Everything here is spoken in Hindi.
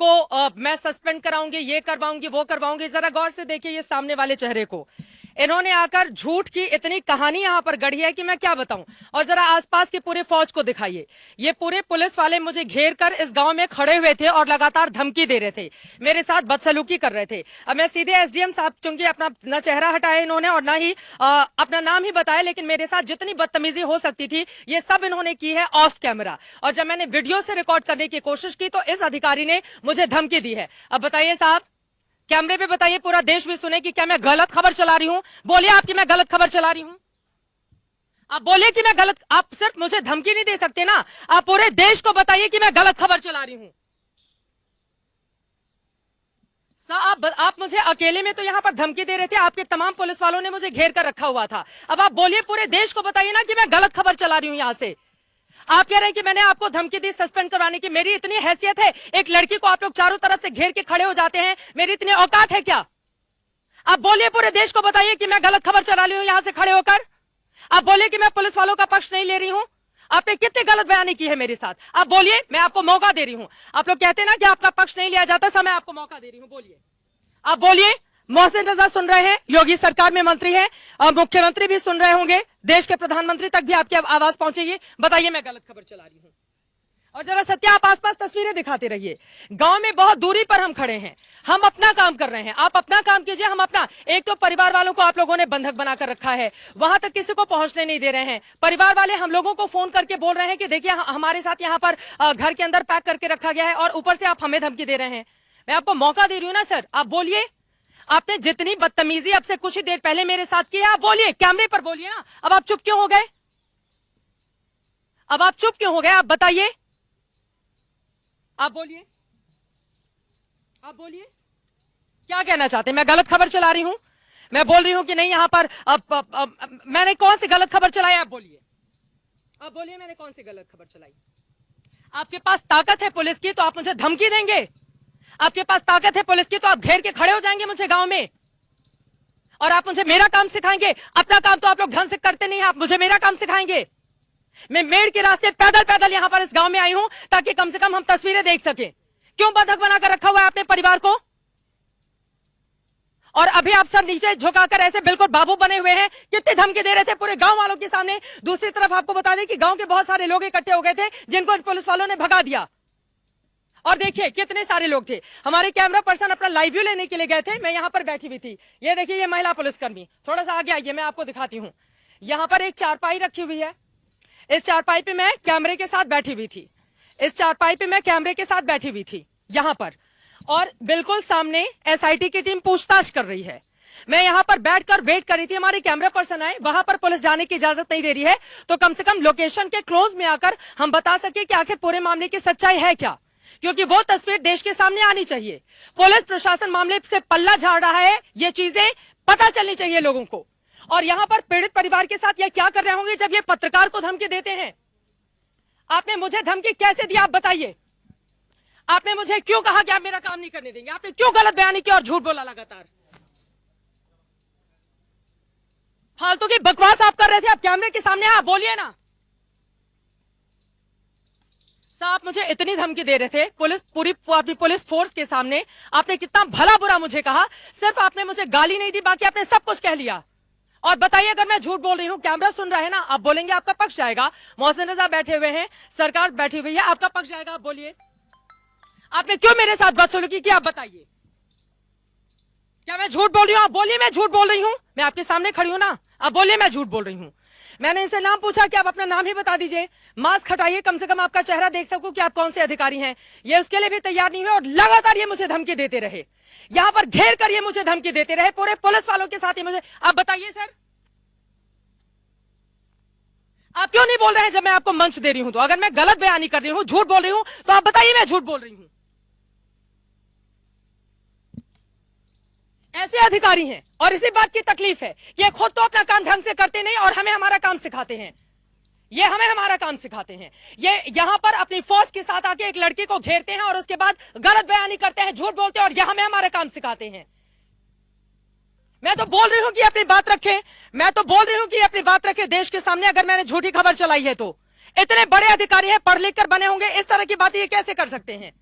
को मैं सस्पेंड कराऊंगी, ये करवाऊंगी, वो करवाऊंगी। जरा गौर से देखिए ये सामने वाले चेहरे को। इन्होंने आकर झूठ की इतनी कहानी यहां पर गढ़ी है कि मैं क्या बताऊं। और जरा आसपास की पूरे फौज को दिखाइए। ये पूरे पुलिस वाले मुझे घेर कर इस गांव में खड़े हुए थे और लगातार धमकी दे रहे थे, मेरे साथ बदसलूकी कर रहे थे। अब मैं सीधे एसडीएम साहब, चूंकि अपना न चेहरा हटाया इन्होंने और ना ही अपना नाम ही बताया, लेकिन मेरे साथ जितनी बदतमीजी हो सकती थी ये सब इन्होंने की है ऑफ कैमरा। और जब मैंने वीडियो से रिकॉर्ड करने की कोशिश की तो इस अधिकारी ने मुझे धमकी दी है। अब बताइए साहब, कैमरे पे बताइए, पूरा देश भी सुने कि क्या मैं गलत खबर चला रही हूं? बोलिए आपकी मैं गलत खबर चला रही हूं? आप बोलिए कि मैं गलत, आप सिर्फ मुझे धमकी नहीं दे सकते ना, आप पूरे देश को बताइए कि मैं गलत खबर चला रही हूं। आप मुझे अकेले में तो यहां पर धमकी दे रहे थे, आपके तमाम पुलिस वालों ने मुझे घेर कर रखा हुआ था। अब आप बोलिए, पूरे देश को बताइए ना कि मैं गलत खबर चला रही हूं। यहां से आप कह रहे हैं कि मैंने आपको धमकी दी सस्पेंड करवाने की। मेरी इतनी हैसियत है? एक लड़की को आप लोग चारों तरफ से घेर के खड़े हो जाते हैं, मेरी इतनी औकात है क्या? आप बोलिए, पूरे देश को बताइए कि मैं गलत खबर चला रही हूं यहां से खड़े होकर। आप बोलिए कि मैं पुलिस वालों का पक्ष नहीं ले रही हूं। आपने कितनी गलत बयानी की है मेरे साथ, आप बोलिए, मैं आपको मौका दे रही हूं। आप लोग कहते हैं ना कि आपका पक्ष नहीं लिया जाता, समय आपको मौका दे रही हूं, बोलिए, आप बोलिए। मोहसिन रजा सुन रहे हैं, योगी सरकार में मंत्री हैं और मुख्यमंत्री भी सुन रहे होंगे, देश के प्रधानमंत्री तक भी आपकी आवाज पहुंचेगी। बताइए मैं गलत खबर चला रही हूं। और जरा सत्या, आप आसपास तस्वीरें दिखाते रहिए। गांव में बहुत दूरी पर हम खड़े हैं, हम अपना काम कर रहे हैं, आप अपना काम कीजिए, हम अपना। एक तो परिवार वालों को आप लोगों ने बंधक बनाकर रखा है, वहां तक किसी को पहुंचने नहीं दे रहे हैं। परिवार वाले हम लोगों को फोन करके बोल रहे हैं कि देखिए हमारे साथ यहाँ पर घर के अंदर पैक करके रखा गया है और ऊपर से आप हमें धमकी दे रहे हैं। मैं आपको मौका दे रही हूँ ना सर, आप बोलिए। आपने जितनी बदतमीजी अब से कुछ ही देर पहले मेरे साथ की है, आप बोलिए, कैमरे पर बोलिए ना। अब आप चुप क्यों हो गए? अब आप चुप क्यों हो गए? आप बताइए, आप बोलिए, आप बोलिए, क्या कहना चाहते हैं? मैं गलत खबर चला रही हूं? मैं बोल रही हूं कि नहीं यहां पर मैंने कौन सी गलत खबर चलाई? आप बोलिए, आप बोलिए, मैंने कौन सी गलत खबर चलाई? आपके पास ताकत है पुलिस की तो आप मुझे धमकी देंगे? आपके पास ताकत है पुलिस की तो आप घेर के खड़े हो जाएंगे मुझे गांव में और आप मुझे मेरा काम सिखाएंगे? अपना काम तो आप लोग ढंग से करते नहीं, आप मुझे मेरा काम सिखाएंगे? मैं मेड़ के रास्ते पैदल पैदल यहां पर इस गांव में आई हूं ताकि कम से कम हम तस्वीरें देख सकें। क्यों बंधक बनाकर रखा हुआ है अपने परिवार को? और अभी आप सब नीचे झुकाकर ऐसे बिल्कुल बाबू बने हुए हैं, कितनी धमकी दे रहे थे पूरे गांव वालों के सामने। दूसरी तरफ आपको बता दें कि गांव के बहुत सारे लोग इकट्ठे हो गए थे जिनको पुलिस वालों ने भगा दिया। और देखिए कितने सारे लोग थे। हमारे कैमरा पर्सन अपना लाइव व्यू लेने के लिए गए थे, मैं यहां पर बैठी हुई थी। ये देखिए ये महिला पुलिसकर्मी, थोड़ा सा आगे आइए, मैं आपको दिखाती हूं। यहां पर एक चारपाई रखी हुई है, इस चारपाई पे मैं कैमरे के साथ बैठी हुई थी, इस चारपाई पे मैं कैमरे के साथ बैठी हुई थी यहां पर। और बिल्कुल सामने एसआईटी की टीम पूछताछ कर रही है। मैं यहां पर बैठकर वेट कर रही थी, हमारे कैमरा पर्सन आए, वहां पर पुलिस जाने की इजाजत नहीं दे रही है, तो कम से कम लोकेशन के क्लोज में आकर हम बता सके कि आखिर पूरे मामले की सच्चाई है क्या, क्योंकि वो तस्वीर देश के सामने आनी चाहिए। पुलिस प्रशासन मामले से पल्ला झाड़ रहा है, ये चीजें पता चलनी चाहिए लोगों को। और यहां पर पीड़ित परिवार के साथ ये क्या कर रहे होंगे जब ये पत्रकार को धमकी देते हैं? आपने मुझे धमकी कैसे दी, आप बताइए? आपने मुझे क्यों कहा कि आप मेरा काम नहीं करने देंगे? आपने क्यों गलत बयानी की और झूठ बोला लगातार? फालतू की बकवास आप कर रहे थे, आप कैमरे के सामने आप बोलिए ना। आप मुझे इतनी धमकी दे रहे थे पूरी पुलिस फोर्स के सामने, आपने कितना भला बुरा मुझे कहा। सिर्फ आपने मुझे गाली नहीं दी, बाकी आपने सब कुछ कह लिया। और बताइए अगर मैं झूठ बोल रही हूं, कैमरा सुन रहा है ना, आप बोलेंगे आपका पक्ष जाएगा। मोहसिन रजा बैठे हुए हैं, सरकार बैठी हुई है, आपका पक्ष जाएगा। आप बोलिए, आपने क्यों मेरे साथ बदसलूकी की? आप बताइए, क्या मैं झूठ बोल रही हूं? आप बोलिए मैं झूठ बोल रही हूं, मैं आपके सामने खड़ी हूं ना, आप बोलिए मैं झूठ बोल रही हूं। मैंने इनसे नाम पूछा कि आप अपना नाम ही बता दीजिए, मास्क हटाइए, कम से कम आपका चेहरा देख सकूं कि आप कौन से अधिकारी हैं। ये उसके लिए भी तैयार नहीं हुए और लगातार ये मुझे धमकी देते रहे, यहां पर घेर कर ये मुझे धमकी देते रहे, पूरे पुलिस वालों के साथ ही मुझे। आप बताइए सर, आप क्यों नहीं बोल रहे हैं जब मैं आपको मंच दे रही हूं? तो अगर मैं गलत बयानी कर रही हूं, झूठ बोल रही हूं, तो आप बताइए मैं झूठ बोल रही हूं। ऐसे अधिकारी हैं और इसी बात की तकलीफ है कि ये खुद तो अपना काम ढंग से करते नहीं और हमें हमारा काम सिखाते हैं। ये हमें हमारा काम सिखाते हैं। ये यहां पर अपनी फौज के साथ आके एक लड़की को घेरते हैं और उसके बाद गलत बयानी करते हैं, झूठ बोलते हैं और यह हमें हमारा काम सिखाते हैं। मैं तो बोल रही हूं कि अपनी बात रखें, मैं तो बोल रही हूं कि अपनी बात रखें देश के सामने। अगर मैंने झूठी खबर चलाई है तो इतने बड़े अधिकारी हैं, पढ़ लिख कर बने होंगे, इस तरह की बातें ये कैसे कर सकते हैं?